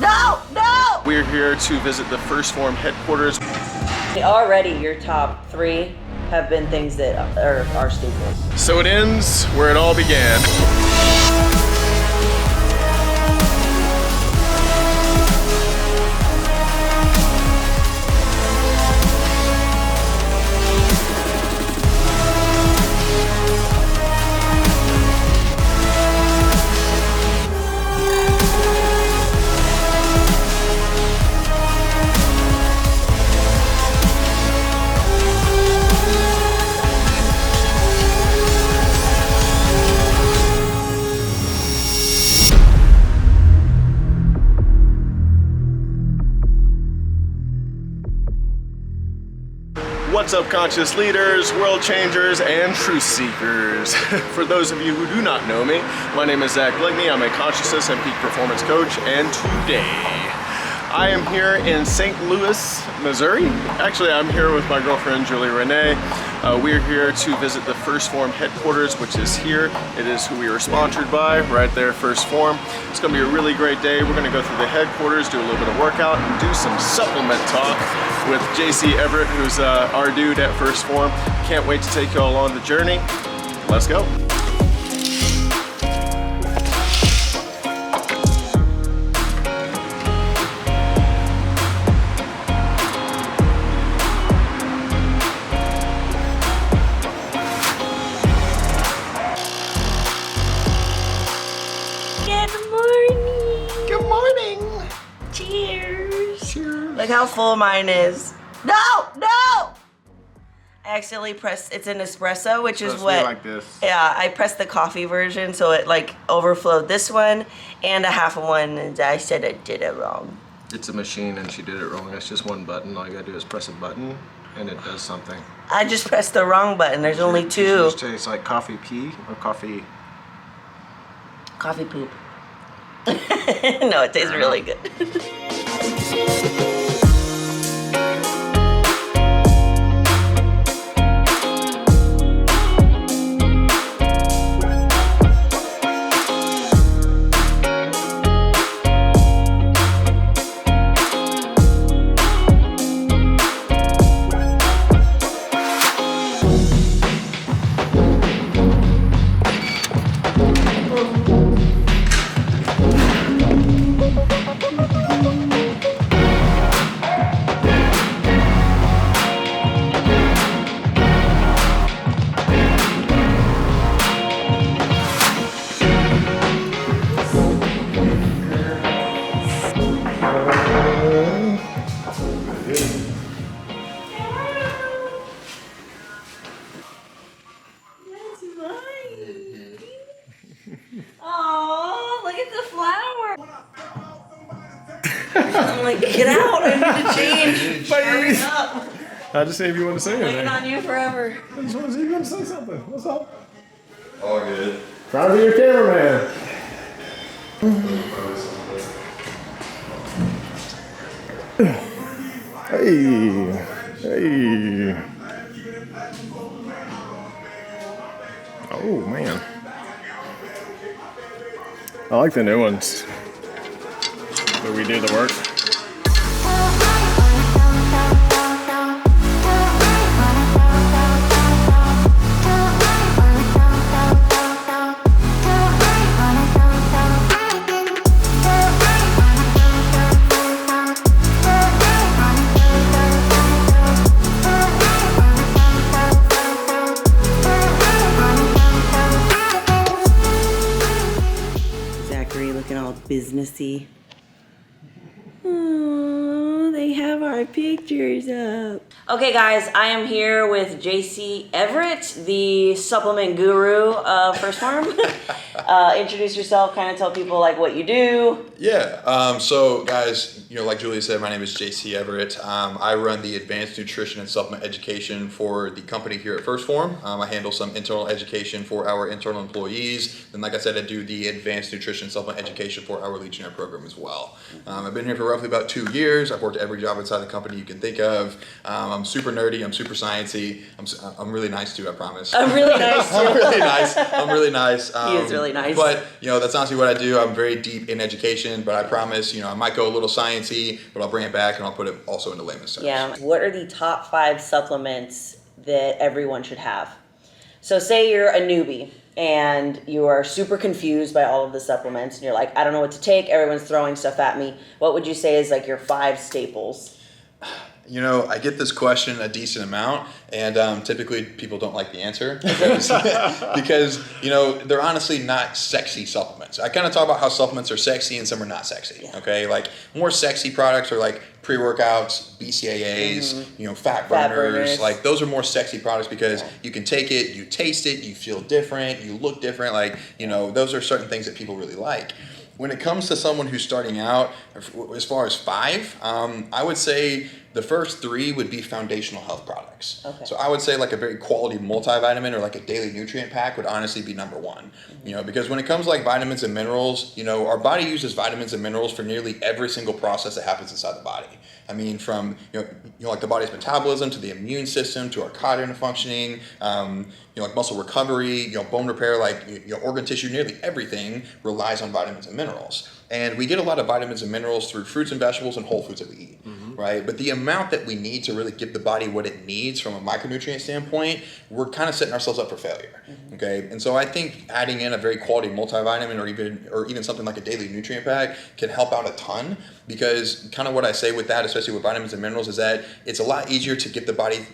No! No! We're here to visit the First Phorm headquarters. Already your top 3 have been things that are staples. So it ends where it all began. What's up, conscious leaders, world changers, and truth seekers? For those of you who do not know me, my name is Zach Bligney. I'm a consciousness and peak performance coach, and today I am here in St. Louis, Missouri. Actually, I'm here with my girlfriend, Julie Renee. We're here to visit the First Phorm headquarters, which is here. It is who we are sponsored by, right there, First Phorm. It's gonna be a really great day. We're gonna go through the headquarters, do a little bit of workout, and do some supplement talk with J.C. Everett, who's our dude at First Phorm. Can't wait to take you all on the journey. Let's go. Good morning. Cheers. Cheers. Look how full mine is. No! No! I accidentally pressed, it's an espresso, which is what, like this. Yeah, I pressed the coffee version, so it like overflowed this one and a half of one, and I said I did it wrong. It's a machine and she did it wrong. It's just one button. All you gotta do is press a button and it does something. I just pressed the wrong button. There's only 2. It tastes like coffee pee or coffee. Coffee poop. No, it tastes really good. Oh, look at the flower. I'm like, get out, I need to change. Hurry up. I just say if you want to say anything. Waiting on you forever. I just want to see if you want to say something. What's up? All good. Trying to be your cameraman. Hey. Hey. Oh, man. I like the new ones. Where we do the work. Businessy. Oh, they have our pictures up. Okay, guys, I am here with J.C. Everett, the supplement guru of First Phorm. Introduce yourself, kind of tell people like what you do. Yeah, so guys, like Julia said, my name is J.C. Everett. I run the advanced nutrition and supplement education for the company here at First Phorm. I handle some internal education for our internal employees. And like I said, I do the advanced nutrition and supplement education for our Legionnaire program as well. I've been here for roughly about 2 years. I've worked every job inside the company you can think of. I'm I'm super nerdy. I'm super sciencey. I'm really nice too. I promise. I'm really nice too. I'm really nice. I'm really nice. He is really nice. But that's honestly what I do. I'm very deep in education, but I promise, I might go a little sciencey, but I'll bring it back and I'll put it also into layman's terms. Yeah. What are the top 5 supplements that everyone should have? So say you're a newbie and you are super confused by all of the supplements and you're like, I don't know what to take. Everyone's throwing stuff at me. What would you say is like your 5 staples? I get this question a decent amount, and typically people don't like the answer because they're honestly not sexy supplements. I kind of talk about how supplements are sexy and some are not sexy. Yeah. Okay, like more sexy products are like pre-workouts, BCAAs, fat burners. Like those are more sexy products because you can take it, you taste it, you feel different, you look different. Like those are certain things that people really like. When it comes to someone who's starting out, as far as 5, I would say the first 3 would be foundational health products. Okay. So I would say like a very quality multivitamin or like a daily nutrient pack would honestly be number 1. Because when it comes to like vitamins and minerals, our body uses vitamins and minerals for nearly every single process that happens inside the body. I mean, from like the body's metabolism to the immune system to our cognitive functioning, like muscle recovery, bone repair, like organ tissue, nearly everything relies on vitamins and minerals. And we get a lot of vitamins and minerals through fruits and vegetables and whole foods that we eat, right? But the amount that we need to really give the body what it needs from a micronutrient standpoint, we're kind of setting ourselves up for failure, okay? And so I think adding in a very quality multivitamin or even something like a daily nutrient pack can help out a ton, because kind of what I say with that, especially with vitamins and minerals, is that it's a lot easier to get the body,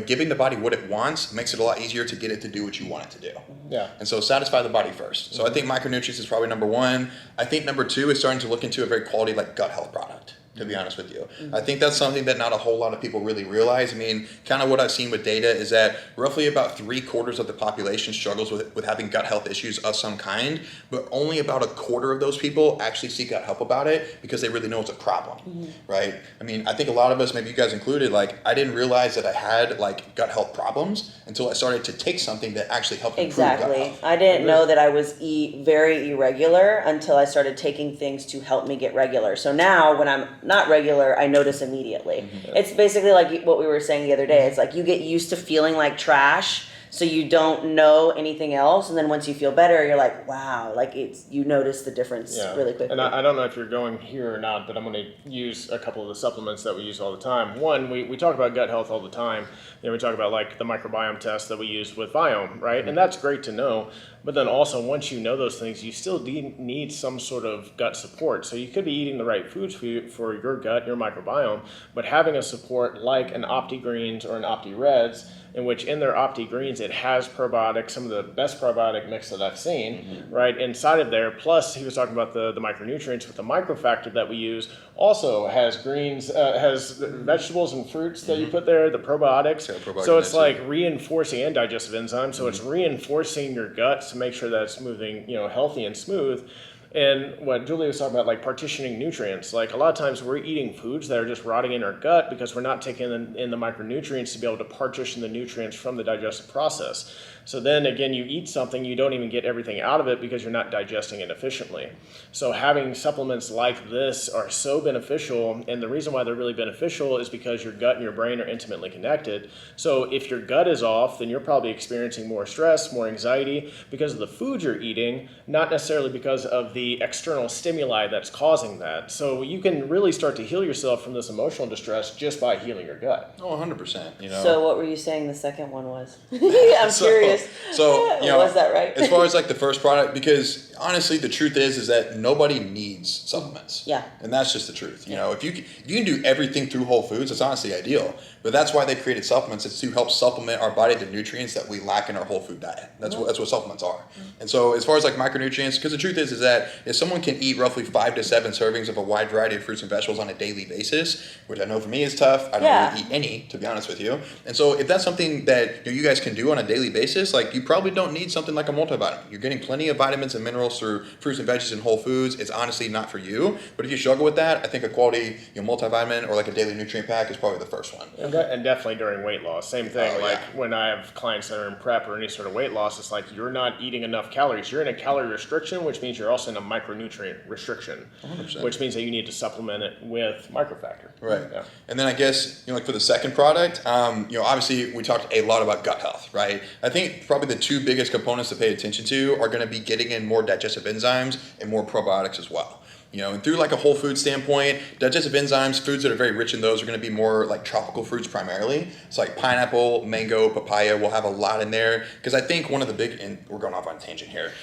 giving the body what it wants makes it a lot easier to get it to do what you want it to do. Yeah. And so satisfy the body first. So I think micronutrients is probably number 1. I think number 2 is starting to look into a very quality like gut health product, to be honest with you. I think that's something that not a whole lot of people really realize. I mean, kind of what I've seen with data is that roughly about 3/4 of the population struggles with having gut health issues of some kind, but only about 1/4 of those people actually seek out help about it because they really know it's a problem, right? I mean, I think a lot of us, maybe you guys included, like I didn't realize that I had like gut health problems until I started to take something that actually helped improve gut health. I didn't know that I was very irregular until I started taking things to help me get regular. So now when I'm not regular, I notice immediately. It's basically like what we were saying the other day. It's like you get used to feeling like trash, so you don't know anything else, and then once you feel better, you're like, wow, like you notice the difference really quickly. And I don't know if you're going here or not, but I'm going to use a couple of the supplements that we use all the time. One, we talk about gut health all the time. We talk about like the microbiome test that we use with Viome, right? And that's great to know. But then also, once you know those things, you still need some sort of gut support. So you could be eating the right foods for your gut, your microbiome, but having a support like an OptiGreens or an OptiReds, in which in their OptiGreens it has probiotics, some of the best probiotic mix that I've seen, right, inside of there. Plus, he was talking about the micronutrients with the microfactor that we use, also has greens, has vegetables and fruits that you put there, the probiotics. So it's like reinforcing, and digestive enzymes, so it's reinforcing your gut to make sure that it's moving, healthy and smooth. And what Julie was talking about, like partitioning nutrients, like a lot of times we're eating foods that are just rotting in our gut because we're not taking in the micronutrients to be able to partition the nutrients from the digestive process. So then again, you eat something, you don't even get everything out of it because you're not digesting it efficiently. So having supplements like this are so beneficial, and the reason why they're really beneficial is because your gut and your brain are intimately connected. So if your gut is off, then you're probably experiencing more stress, more anxiety because of the food you're eating, not necessarily because of the external stimuli that's causing that. So you can really start to heal yourself from this emotional distress just by healing your gut. Oh, 100%. So what were you saying the second one was? I'm curious. So, was that right? As far as like the first product, because honestly, the truth is that nobody needs supplements. Yeah. And that's just the truth. If you can do everything through whole foods, it's honestly ideal. But that's why they created supplements. It's to help supplement our body the nutrients that we lack in our whole food diet. That's what supplements are. And so as far as like micronutrients, because the truth is that if someone can eat roughly 5 to 7 servings of a wide variety of fruits and vegetables on a daily basis, which I know for me is tough. I don't really eat any, to be honest with you. And so if that's something that you guys can do on a daily basis, basis, like you probably don't need something like a multivitamin. You're getting plenty of vitamins and minerals through fruits and veggies and whole foods. It's honestly not for you. But if you struggle with that, I think a quality multivitamin or like a daily nutrient pack is probably the first one. And definitely during weight loss. Same thing. When I have clients that are in prep or any sort of weight loss, it's like you're not eating enough calories. You're in a calorie restriction, which means you're also in a micronutrient restriction, 100%. which means that you need to supplement it with microfactor. Right. Yeah. And then I guess, like for the second product, obviously we talked a lot about gut health, right? I think probably the two biggest components to pay attention to are going to be getting in more digestive enzymes and more probiotics as well. And through like a whole food standpoint, digestive enzymes, foods that are very rich in those are going to be more like tropical fruits primarily. So like pineapple, mango, papaya will have a lot in there. Because I think one of the big, and we're going off on a tangent here,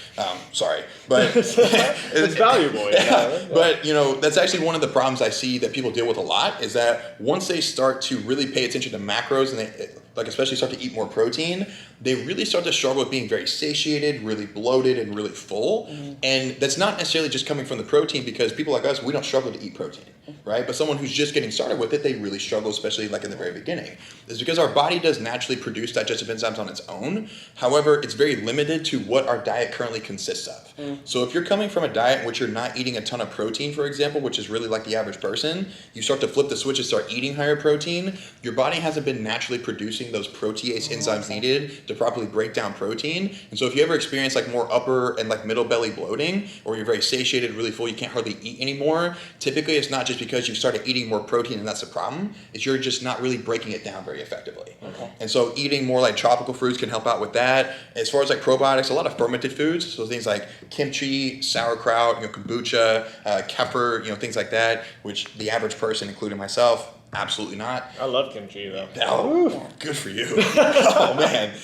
sorry. But it's valuable. Yeah. But that's actually one of the problems I see that people deal with a lot is that once they start to really pay attention to macros and they especially start to eat more protein, they really start to struggle with being very satiated, really bloated, and really full. Mm-hmm. And that's not necessarily just coming from the protein because people like us, we don't struggle to eat protein, right? But someone who's just getting started with it, they really struggle, especially like in the very beginning. It's because our body does naturally produce digestive enzymes on its own. However, it's very limited to what our diet currently consists of. Mm. So if you're coming from a diet in which you're not eating a ton of protein, for example, which is really like the average person, you start to flip the switch and start eating higher protein, your body hasn't been naturally producing those protease enzymes needed to properly break down protein. And so if you ever experience like more upper and like middle belly bloating, or you're very satiated, really full, you can't hardly eat anymore, typically it's not just because you started eating more protein and that's the problem, it's you're just not really breaking it down very effectively. Okay. And so eating more like tropical fruits can help out with that. As far as like probiotics, a lot of fermented foods, so things like kimchi, sauerkraut, kombucha, kefir, things like that, which the average person, including myself, absolutely not. I love kimchi though. Oh, good for you. Oh man.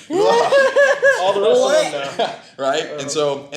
All the rest of them now. Right? And so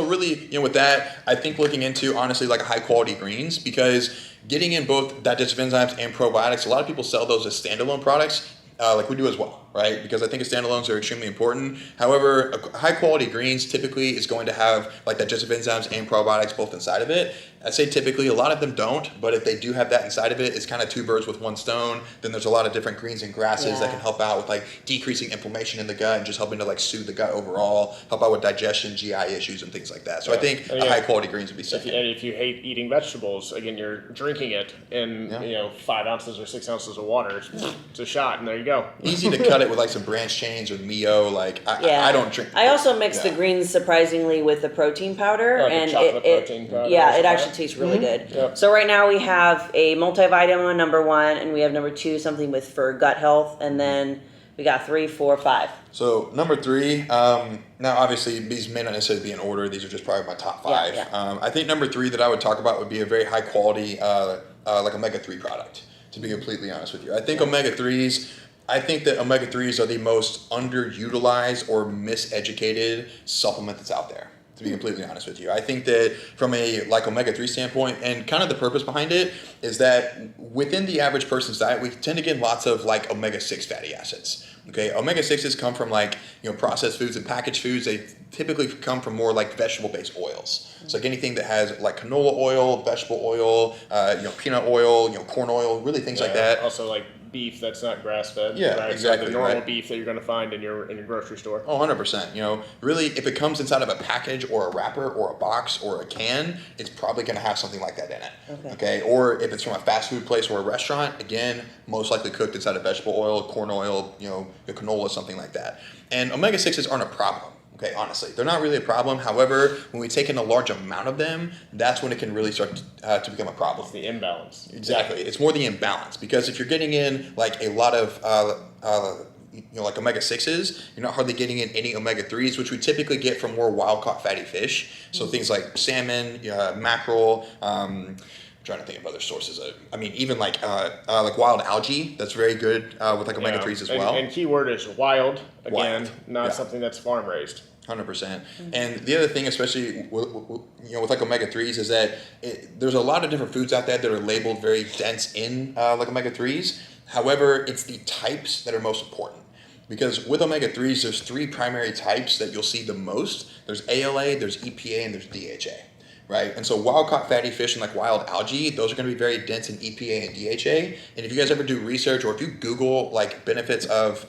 really, with that, I think looking into honestly like high quality greens, because getting in both digestive enzymes and probiotics, a lot of people sell those as standalone products. Like we do as well, right? Because I think standalones are extremely important. However, high quality greens typically is going to have like digestive enzymes and probiotics both inside of it. I'd say typically a lot of them don't, but if they do have that inside of it, it's kind of two birds with one stone. Then there's a lot of different greens and grasses that can help out with like decreasing inflammation in the gut and just helping to like soothe the gut overall, help out with digestion, GI issues and things like that. So I think high quality greens would be second. And if you hate eating vegetables, again, you're drinking it in 5 ounces or 6 ounces of water. It's a shot, and there you go. Easy to cut it with like some branched chains or Mio. Like I don't drink. I also mix the greens surprisingly with the protein powder, like and protein powder. Yeah, it actually tastes really good. Yep. So right now we have a multivitamin number 1, and we have number 2 something for gut health, and then we got 3, 4, 5. So number 3. Now obviously these may not necessarily be in order. These are just probably my top 5. Yeah. I think number 3 that I would talk about would be a very high quality like omega-3 product. To be completely honest with you, I think omega-3s. I think that omega-3s are the most underutilized or miseducated supplement that's out there, to be completely honest with you. I think that from a like omega-3 standpoint, and kind of the purpose behind it is that within the average person's diet, we tend to get lots of like omega-6 fatty acids. Okay, omega-6s come from like processed foods and packaged foods. They typically come from more like vegetable-based oils. So like anything that has like canola oil, vegetable oil, peanut oil, corn oil, really things like that. Also like beef that's not grass-fed. Yeah, right? exactly. So the normal beef that you're going to find in your grocery store. Oh, 100%. Really, if it comes inside of a package or a wrapper or a box or a can, it's probably going to have something like that in it. Okay. Or if it's from a fast food place or a restaurant, again, most likely cooked inside of vegetable oil, corn oil, canola, something like that. And omega-6s aren't a problem. Okay, honestly, they're not really a problem. However, when we take in a large amount of them, that's when it can really start to become a problem. It's the imbalance. Exactly. It's more the imbalance, because if you're getting in like a lot of like omega-6s, you're not hardly getting in any omega-3s, which we typically get from more wild-caught fatty fish. So things like salmon, mackerel. I'm trying to think of other sources. Even like wild algae. That's very good with like omega-3s as well. And keyword is wild. Again, not something that's farm raised. 100%. And the other thing, especially with like omega-3s, is that there's a lot of different foods out there that are labeled very dense in like omega-3s. However, it's the types that are most important. Because with omega-3s, there's 3 primary types that you'll see the most. There's ALA, there's EPA, and there's DHA. Right? And so wild-caught fatty fish and like wild algae, those are going to be very dense in EPA and DHA. And if you guys ever do research, or if you Google like benefits of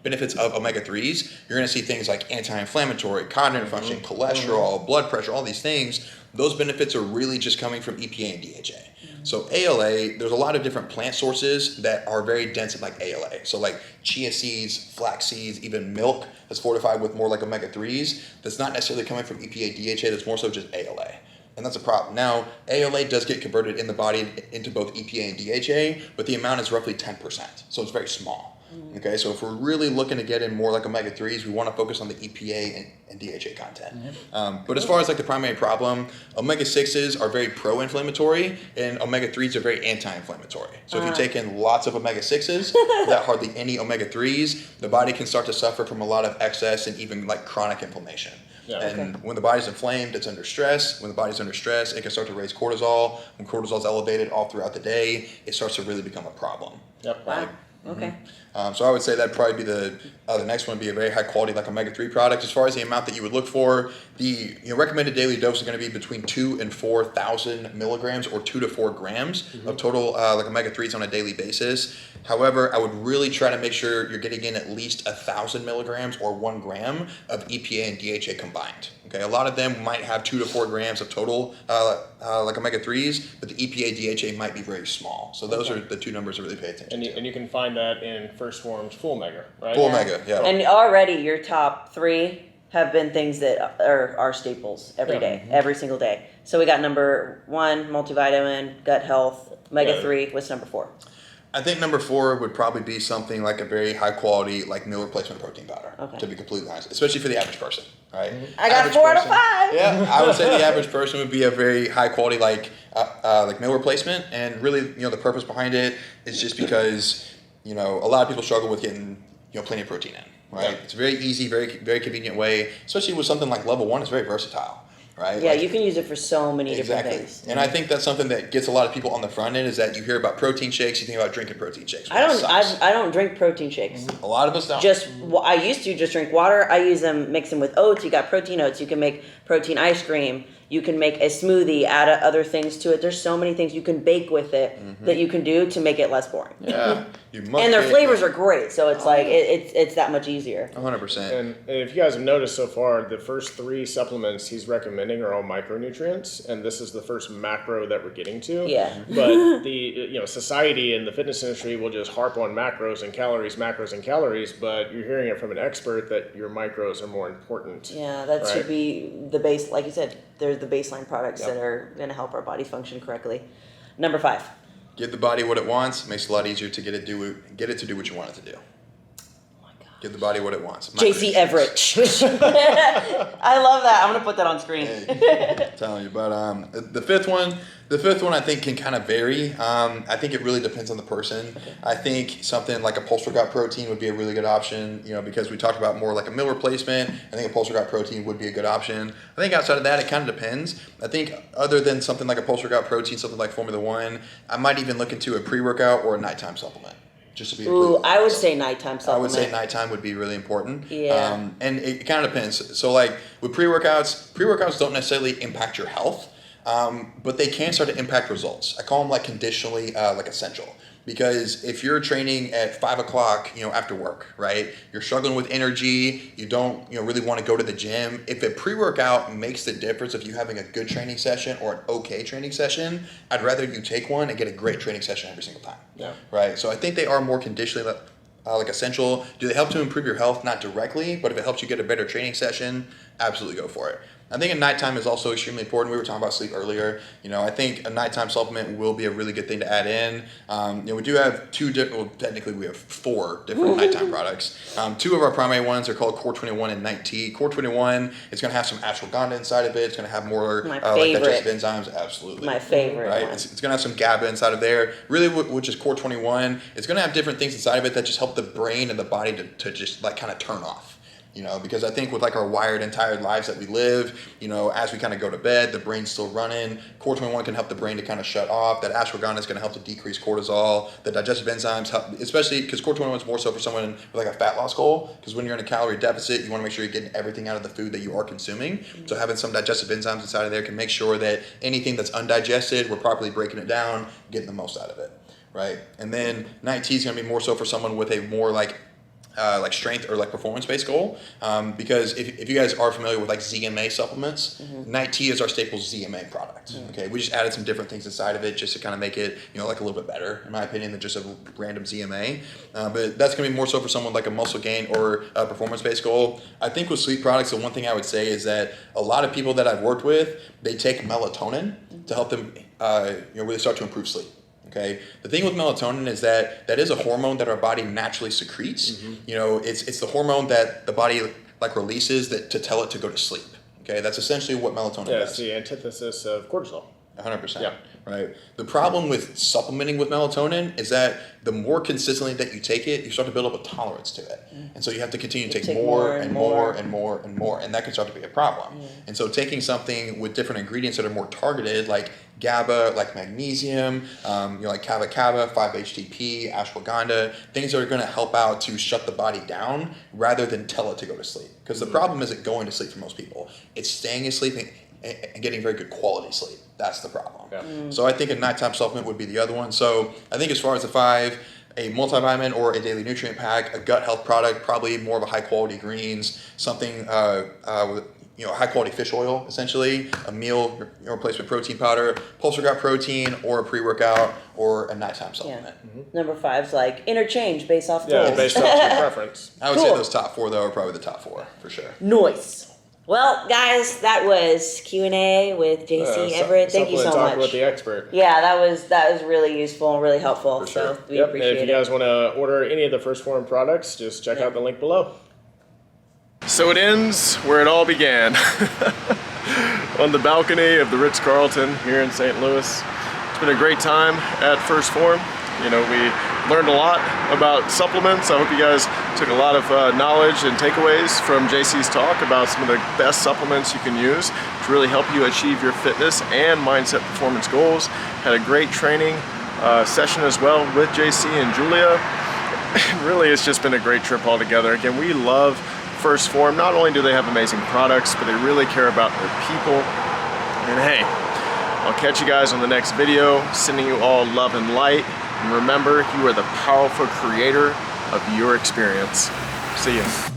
benefits of omega-3s, you're going to see things like anti-inflammatory, cognitive function, cholesterol, blood pressure, all these things. Those benefits are really just coming from EPA and DHA. So ALA, there's a lot of different plant sources that are very dense in like ALA. So like chia seeds, flax seeds, even milk that's fortified with more like omega-3s. That's not necessarily coming from EPA, DHA, that's more so just ALA. And that's a problem. Now, ALA does get converted in the body into both EPA and DHA, but the amount is roughly 10%. So it's very small. Okay, so if we're really looking to get in more like omega-3s, we want to focus on the EPA and DHA content. But as far as like the primary problem, omega-6s are very pro-inflammatory and omega-3s are very anti-inflammatory. So if you take in lots of omega-6s without hardly any omega-3s, the body can start to suffer from a lot of excess and even like chronic inflammation. Yeah. And when the body's inflamed, it's under stress. When the body's under stress, it can start to raise cortisol. When cortisol's elevated all throughout the day, it starts to really become a problem. Yep. Wow. Okay. So I would say that'd probably be the next one would be a very high quality like omega-3 product. As far as the amount that you would look for, the recommended daily dose is going to be between 2,000 and 4,000 milligrams or 2 to 4 grams of total like omega-3s on a daily basis. However, I would really try to make sure you're getting in at least 1,000 milligrams or 1 gram of EPA and DHA combined. Okay, a lot of them might have 2 to 4 grams of total like omega-3s, but the EPA DHA might be very small. So those are the two numbers to really pay attention to. And you can find that in First Form's Full Omega, right? Full Omega, yeah. And already your top 3 have been things that are staples every day, every single day. So we got number 1, multivitamin, gut health, omega-3. What's number 4? I think number 4 would probably be something like a very high quality like meal replacement protein powder, to be completely honest, especially for the average person, right? I got 4 out of 5. Yeah, I would say the average person would be a very high quality like meal replacement, and really the purpose behind it is just because a lot of people struggle with getting plenty of protein in, right? Yeah. It's a very easy, very very convenient way, especially with something like level 1. It's very versatile. Right? Yeah, you can use it for so many different things. And I think that's something that gets a lot of people on the front end is that you hear about protein shakes, you think about drinking protein shakes. I don't drink protein shakes. A lot of us don't. I used to just drink water. I use them, mix them with oats. You got protein oats. You can make protein ice cream. You can make a smoothie, add other things to it. There's so many things you can bake with it that you can do to make it less boring. Yeah. And their flavors are great, so it's like it's that much easier. 100%. And if you guys have noticed so far, the first 3 supplements he's recommending are all micronutrients, and this is the first macro that we're getting to. Yeah. But the society and the fitness industry will just harp on macros and calories, but you're hearing it from an expert that your macros are more important. Yeah, that should be the base. Like you said, they're the baseline products that are going to help our body function correctly. Number 5. Give the body what it wants. Makes it a lot easier to get it to do what you want it to do. Oh my God. Give the body what it wants. J.C. Everett. I love that. I'm going to put that on screen. Hey, I'm telling you. But the fifth one I think can kind of vary. I think it really depends on the person. Okay. I think something like a post-workout protein would be a really good option, because we talked about more like a meal replacement. I think a post-workout protein would be a good option. I think outside of that, it kind of depends. I think other than something like a post-workout protein, something like Formula 1, I might even look into a pre-workout or a nighttime supplement. Just to be I would say nighttime supplement. I would say nighttime would be really important. Yeah. And it kind of depends. So like with pre-workouts don't necessarily impact your health. But they can start to impact results. I call them like conditionally like essential, because if you're training at 5 o'clock, after work, right? You're struggling with energy. You don't, really want to go to the gym. If a pre-workout makes the difference of you having a good training session or an okay training session, I'd rather you take one and get a great training session every single time. Yeah. Right. So I think they are more conditionally like essential. Do they help to improve your health? Not directly, but if it helps you get a better training session, absolutely go for it. I think a nighttime is also extremely important. We were talking about sleep earlier. I think a nighttime supplement will be a really good thing to add in. We do have technically we have 4 different nighttime products. 2 of our primary ones are called Core 21 and Night T. Core 21, it's going to have some ashwagandha inside of it. It's going to have more like digestive enzymes. Absolutely. My favorite right? one. It's going to have some GABA inside of there. Really, which is Core 21. It's going to have different things inside of it that just help the brain and the body to just like kind of turn off. Because I think with like our wired and tired lives that we live, as we kind of go to bed, the brain's still running. Core 21 can help the brain to kind of shut off. That ashwagandha is going to help to decrease cortisol. The digestive enzymes help, especially because Core 21 is more so for someone with like a fat loss goal. Because when you're in a calorie deficit, you want to make sure you're getting everything out of the food that you are consuming. So having some digestive enzymes inside of there can make sure that anything that's undigested, we're properly breaking it down, getting the most out of it, right? And then Night T is going to be more so for someone with a more like like strength or like performance-based goal, because if you guys are familiar with like ZMA supplements, Night T is our staple ZMA product. Okay, we just added some different things inside of it just to kind of make it, you know, like a little bit better, in my opinion, than just a random ZMA. But that's gonna be more so for someone like a muscle gain or a performance-based goal. I think with sleep products, the one thing I would say is that a lot of people that I've worked with, they take melatonin to help them, really start to improve sleep. Okay. The thing with melatonin is that is a hormone that our body naturally secretes. You know, it's the hormone that the body like releases to tell it to go to sleep. Okay. That's essentially what melatonin does. Yeah, it's the antithesis of cortisol. 100%. Yeah. Right. The problem with supplementing with melatonin is that the more consistently that you take it, you start to build up a tolerance to it. And so you have to continue to take more and more and more and more, and that can start to be a problem. And so taking something with different ingredients that are more targeted, like GABA, like magnesium, like kava, 5-HTP, ashwagandha, things that are going to help out to shut the body down rather than tell it to go to sleep. Because the problem isn't going to sleep for most people. It's staying asleep and getting very good quality sleep. That's the problem. Yeah. So I think a nighttime supplement would be the other one. So I think as far as the 5, a multivitamin or a daily nutrient pack, a gut health product, probably more of a high quality greens, something with high quality fish oil, essentially, a meal replacement protein powder, pulse workout protein, or a pre-workout, or a nighttime supplement. Number 5's like interchange based off Yeah, goals. based off your preference. I would say those top 4 though are probably the top 4 for sure. Nice. Well, guys, that was Q&A with J.C. Everett. Thank you so much. With the expert. Yeah, that was really useful and really helpful. For sure. So we appreciate it. And if you guys want to order any of the First Phorm products, just check out the link below. So it ends where it all began, on the balcony of the Ritz-Carlton here in St. Louis. It's been a great time at First Phorm. You know, we learned a lot about supplements. I hope you guys took a lot of knowledge and takeaways from JC's talk about some of the best supplements you can use to really help you achieve your fitness and mindset performance goals. Had a great training session as well with JC and Julia. Really, it's just been a great trip altogether. Again, we love First Phorm. Not only do they have amazing products, but they really care about their people. And hey, I'll catch you guys on the next video, sending you all love and light. And remember, you are the powerful creator of your experience. See you.